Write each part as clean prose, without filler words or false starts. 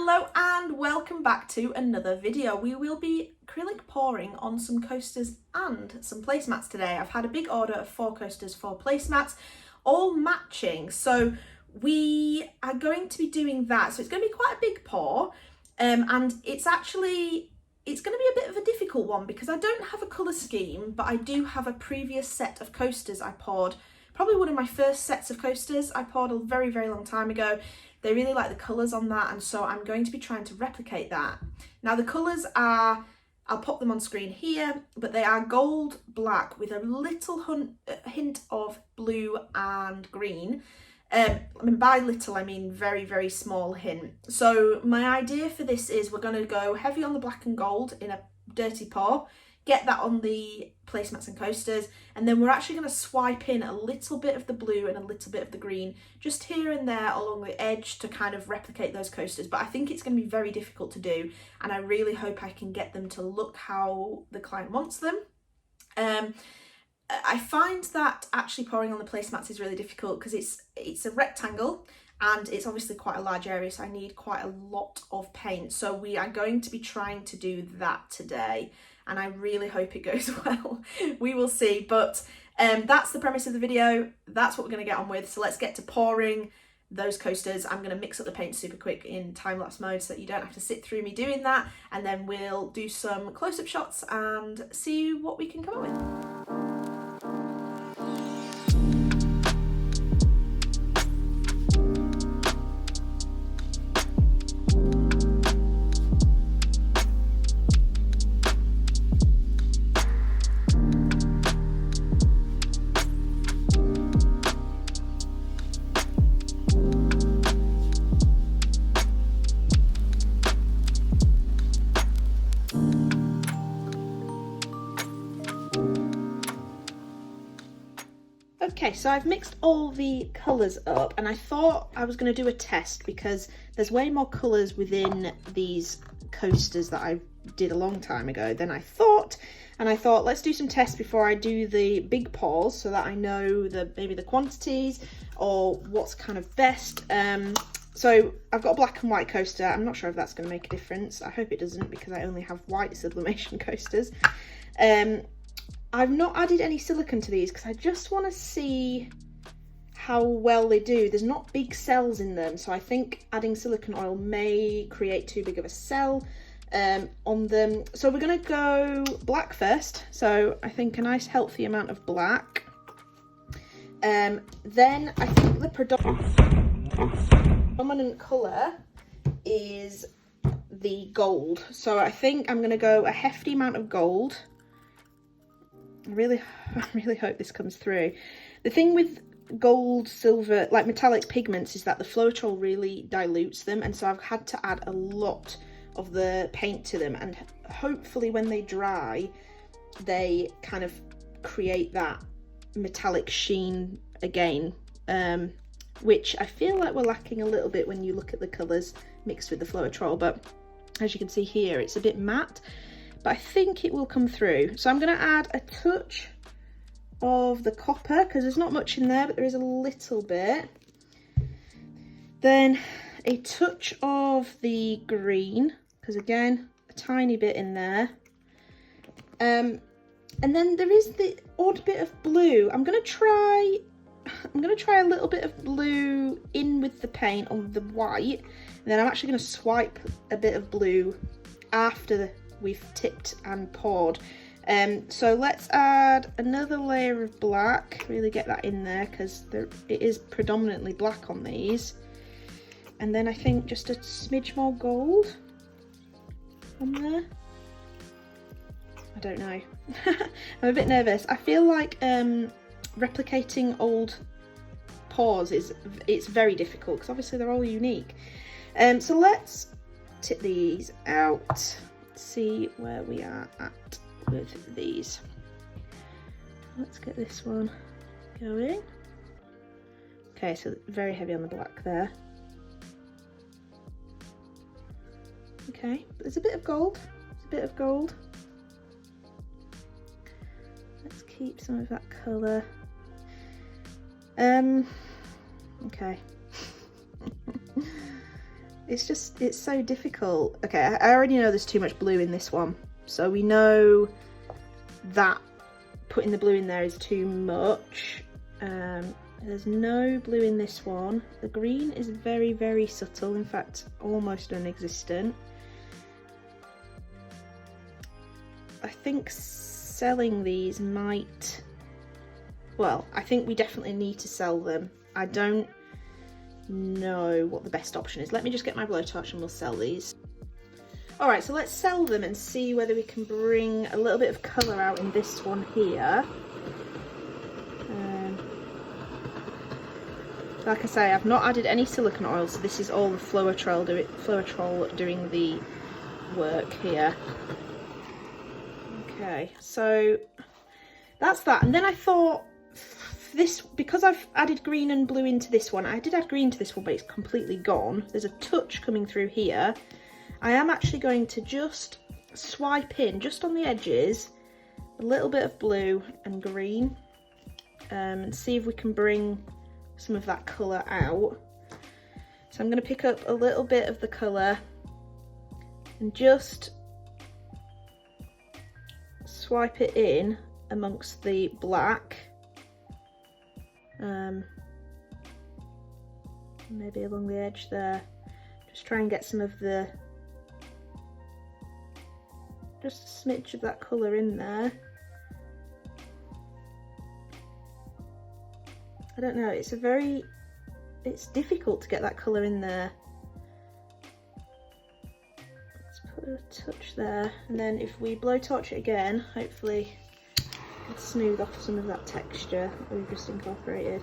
Hello and welcome back to another video. We will be acrylic pouring on some coasters and some placemats today. I've had a big order of 4 coasters, 4 placemats, all matching. So we are going to be doing that. So it's going to be quite a big pour and it's going to be a bit of a difficult one because I don't have a colour scheme, but I do have a previous set of coasters I poured. Probably one of my first sets of coasters I poured a very, very long time ago. They really like the colours on that, and so I'm going to be trying to replicate that. Now the colours are, I'll pop them on screen here, but they are gold black with a little hint of blue and green. I mean, by little I mean very, very small hint. So my idea for this is we're going to go heavy on the black and gold in a dirty pour, get that on the placemats and coasters, and then we're actually going to swipe in a little bit of the blue and a little bit of the green just here and there along the edge to kind of replicate those coasters. But I think it's going to be very difficult to do, and I really hope I can get them to look how the client wants them. I find that actually pouring on the placemats is really difficult because it's a rectangle and it's obviously quite a large area, so I need quite a lot of paint. So we are going to be trying to do that today, and I really hope it goes well. We will see, but that's the premise of the video. That's what we're going to get on with. So let's get to pouring those coasters. I'm going to mix up the paint super quick in time-lapse mode so that you don't have to sit through me doing that, and then we'll do some close-up shots and see what we can come up with. Okay, so I've mixed all the colours up, and I thought I was going to do a test because there's way more colours within these coasters that I did a long time ago than I thought, and I thought let's do some tests before I do the big pours so that I know maybe the quantities or what's kind of best. So I've got a black and white coaster. I'm not sure if that's going to make a difference. I hope it doesn't because I only have white sublimation coasters. I've not added any silicone to these because I just want to see how well they do. There's not big cells in them, so I think adding silicone oil may create too big of a cell on them. So we're going to go black first, so I think a nice healthy amount of black. Then I think the predominant colour is the gold, so I think I'm going to go a hefty amount of gold. I really hope this comes through. The thing with gold, silver, like metallic pigments is that the Fotocare really dilutes them, and so I've had to add a lot of the paint to them, and hopefully when they dry they kind of create that metallic sheen again, which I feel like we're lacking a little bit when you look at the colours mixed with the Fotocare, but as you can see here it's a bit matte. But I think it will come through. So I'm going to add a touch of the copper because there's not much in there, but there is a little bit. Then a touch of the green because again, a tiny bit in there. And then there is the odd bit of blue. I'm going to try a little bit of blue in with the paint on the white. And then I'm actually going to swipe a bit of blue after we've tipped and poured. So let's add another layer of black, really get that in there because it is predominantly black on these. And then I think just a smidge more gold on there. I don't know. I'm a bit nervous. I feel like replicating old pours it's very difficult because obviously they're all unique. So let's tip these out. See where we are at with these. Let's get this one going. Okay, so very heavy on the black there. Okay, but there's a bit of gold. Let's keep some of that colour. Okay. It's just, it's so difficult. Okay, I already know there's too much blue in this one. So we know that putting the blue in there is too much. There's no blue in this one. The green is very, very subtle, in fact, almost non-existent. I think selling these might, well, I think we definitely need to sell them. I don't know what the best option is. Let me just get my blowtorch and we'll sell these. All right, so let's sell them and see whether we can bring a little bit of colour out in this one here. Like I say, I've not added any silicone oil, so this is all the Fotocare doing the work here. Okay, so that's that. And then I thought, this, because I've added green and blue into this one, I did add green to this one, but it's completely gone. There's a touch coming through here. I am actually going to just swipe in, just on the edges, a little bit of blue and green, and see if we can bring some of that colour out. So I'm going to pick up a little bit of the colour and just swipe it in amongst the black, maybe along the edge there. Just try and get some of the, just a smidge of that colour in there. I don't know, it's difficult to get that colour in there. Let's put a touch there, and then if we blowtorch it again, hopefully it'll smooth off some of that texture that we've just incorporated.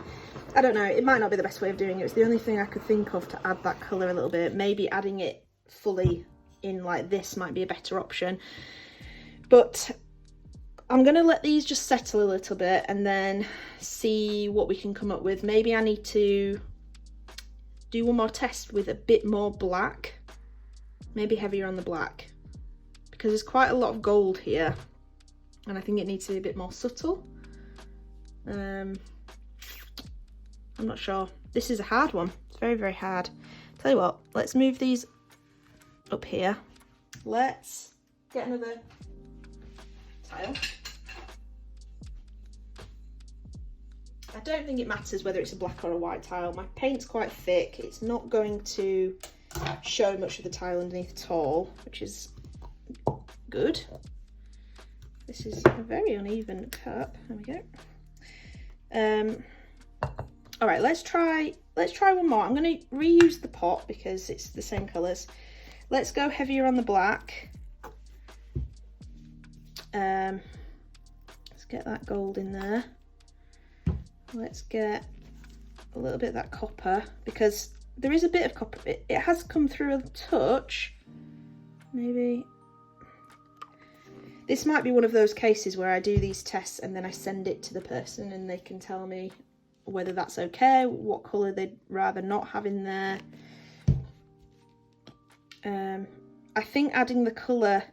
I don't know, it might not be the best way of doing it. It's the only thing I could think of to add that colour a little bit. Maybe adding it fully in like this might be a better option. But I'm going to let these just settle a little bit and then see what we can come up with. Maybe I need to do one more test with a bit more black, maybe heavier on the black, because there's quite a lot of gold here and I think it needs to be a bit more subtle. I'm not sure. This is a hard one. It's very, very hard. Tell you what, let's move these up here. Let's get another tile. I don't think it matters whether it's a black or a white tile. My paint's quite thick. It's not going to show much of the tile underneath at all, which is good. This is a very uneven cup. There we go. All right, let's try one more. I'm going to reuse the pot because it's the same colours. Let's go heavier on the black. Let's get that gold in there. Let's get a little bit of that copper, because there is a bit of copper. It has come through a touch. Maybe this might be one of those cases where I do these tests and then I send it to the person and they can tell me whether that's okay, what colour they'd rather not have in there. I think adding the colour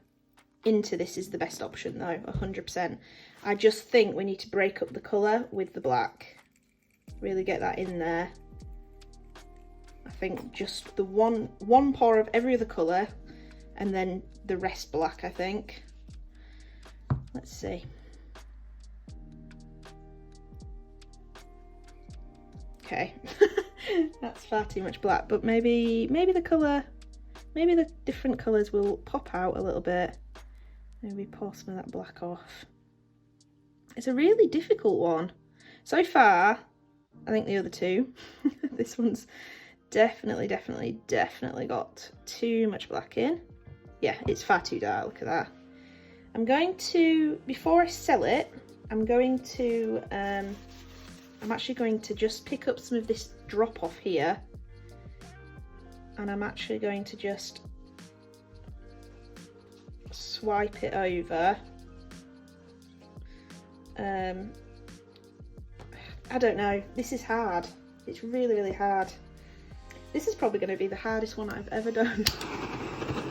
into this is the best option though, 100%. I just think we need to break up the colour with the black, really get that in there. I think just the one pour of every other colour and then the rest black, I think. Let's see. Okay, that's far too much black, but maybe the colour, maybe the different colours will pop out a little bit. Maybe pour some of that black off. It's a really difficult one. So far, I think the other two, this one's definitely got too much black in. Yeah, it's far too dark, look at that. I'm going to, before I sell it, I'm actually going to just pick up some of this drop off here, and I'm actually going to just swipe it over. I don't know, this is hard. It's really hard. This is probably going to be the hardest one I've ever done.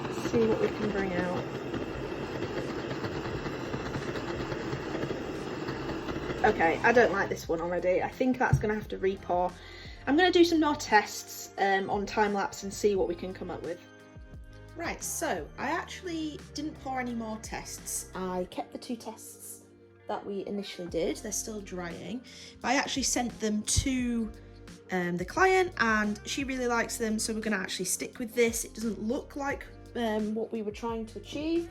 Let's see what we can bring out. Okay, I don't like this one already. I think that's going to have to re-pour. I'm going to do some more tests on time-lapse and see what we can come up with. Right, so I actually didn't pour any more tests. I kept the 2 tests that we initially did. They're still drying. But I actually sent them to the client and she really likes them, so we're going to actually stick with this. It doesn't look like what we were trying to achieve,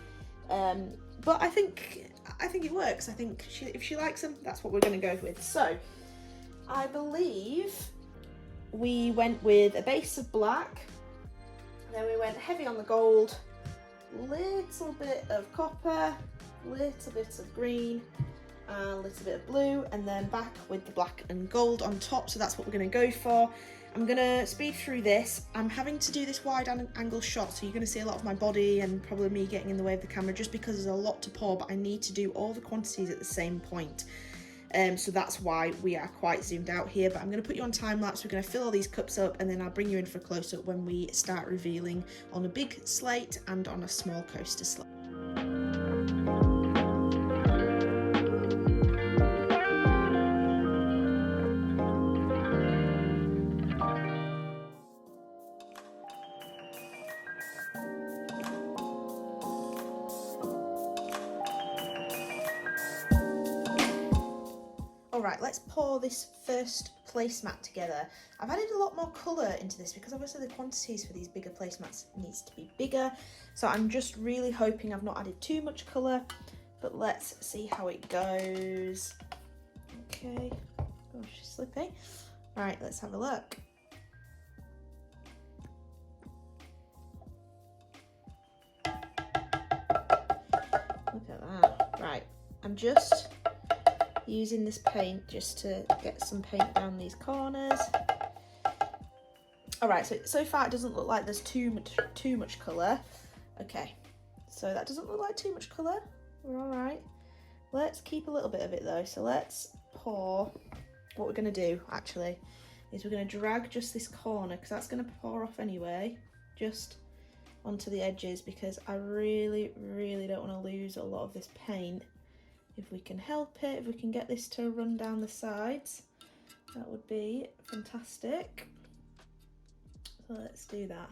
but I think it works. I think if she likes them, that's what we're going to go with. So I believe we went with a base of black, then we went heavy on the gold, little bit of copper, little bit of green, and a little bit of blue, and then back with the black and gold on top. So that's what we're going to go for. I'm going to speed through this. I'm having to do this wide angle shot, so you're going to see a lot of my body and probably me getting in the way of the camera just because there's a lot to pour, but I need to do all the quantities at the same point. So that's why we are quite zoomed out here, but I'm going to put you on time lapse. We're going to fill all these cups up and then I'll bring you in for a close up when we start revealing on a big slate and on a small coaster slate. Alright, let's pour this first placemat together. I've added a lot more colour into this because obviously the quantities for these bigger placemats needs to be bigger. So I'm just really hoping I've not added too much colour, but let's see how it goes. Okay, oh she's slippy. Alright, let's have a look. Look at that. Right, I'm just using this paint just to get some paint down these corners. All right, so far it doesn't look like there's too much colour. Okay, so that doesn't look like too much colour. We're all right. Let's keep a little bit of it though. So let's pour. What we're going to do actually is we're going to drag just this corner because that's going to pour off anyway, just onto the edges, because I really don't want to lose a lot of this paint. If we can help it, if we can get this to run down the sides, that would be fantastic. So let's do that.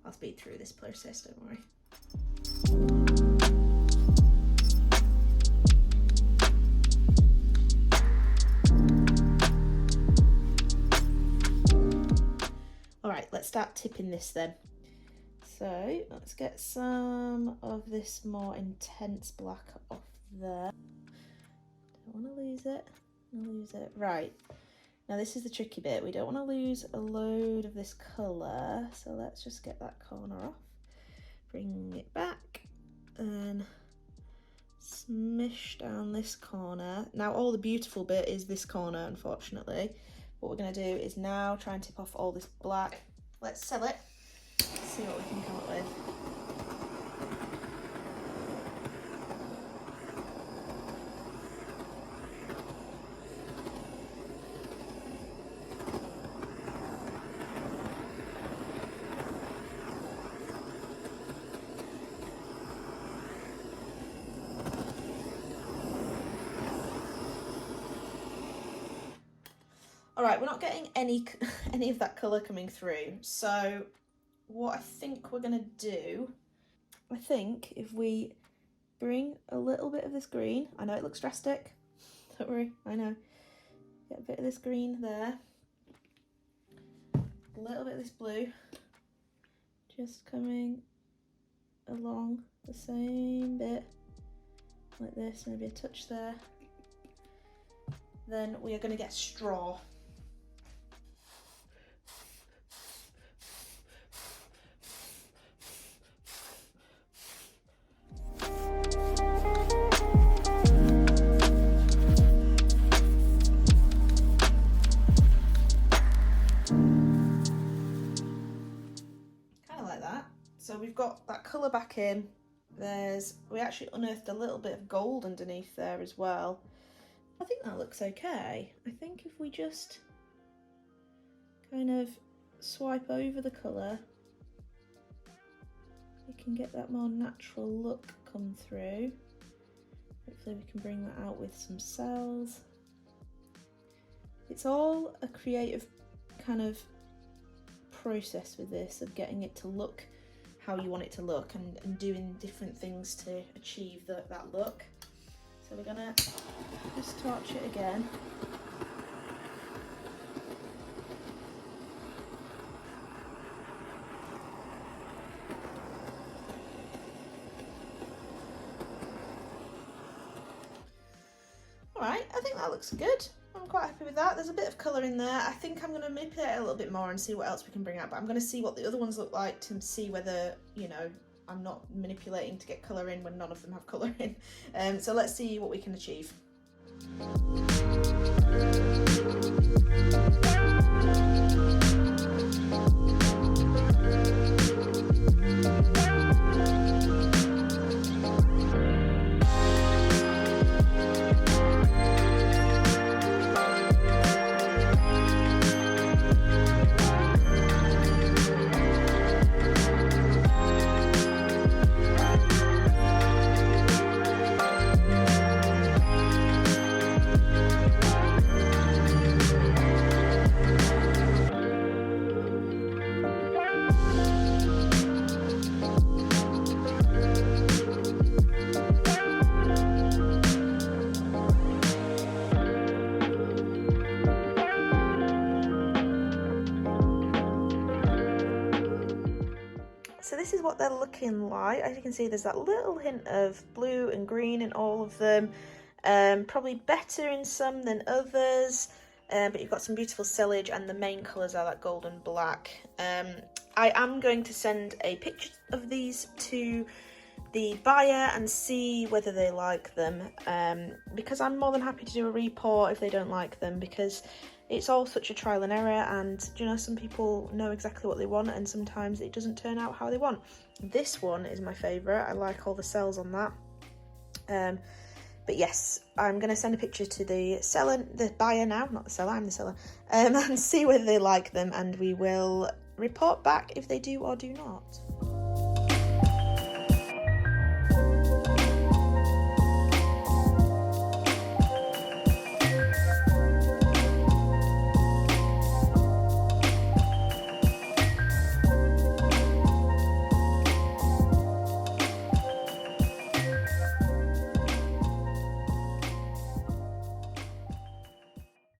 I'll speed through this process, don't worry. All right, let's start tipping this then. So let's get some of this more intense black off there. Don't want to lose it. Right, now this is the tricky bit. We don't want to lose a load of this colour, so let's just get that corner off, bring it back and smish down this corner. Now all the beautiful bit is this corner, unfortunately. What we're going to do is now try and tip off all this black. Let's sell it, see what we can come up with. All right, we're not getting any of that colour coming through. So what I think we're gonna do, I think if we bring a little bit of this green, I know it looks drastic, don't worry, I know. Get a bit of this green there, a little bit of this blue, just coming along the same bit, like this, maybe a touch there. Then we are gonna get straw. So we've got that colour back in. We actually unearthed a little bit of gold underneath there as well. I think that looks okay. I think if we just kind of swipe over the colour, we can get that more natural look come through. Hopefully we can bring that out with some cells. It's all a creative kind of process with this of getting it to look how you want it to look, and doing different things to achieve that look. So we're gonna just torch it again. Alright, I think that looks good. I'm quite happy with that. There's a bit of colour in there. I think I'm going to manipulate it a little bit more and see what else we can bring out, but I'm going to see what the other ones look like to see whether, you know, I'm not manipulating to get colour in when none of them have colour in. So let's see what we can achieve. So this is what they're looking like. As you can see, there's that little hint of blue and green in all of them. Probably better in some than others, but you've got some beautiful silage, and the main colours are that gold and black. I am going to send a picture of these to the buyer and see whether they like them, because I'm more than happy to do a report if they don't like them, because it's all such a trial and error, and you know, some people know exactly what they want and sometimes it doesn't turn out how they want. This one is my favourite. I like all the cells on that. But yes, I'm going to send a picture to the buyer now, not the seller, I'm the seller, and see whether they like them, and we will report back if they do or do not.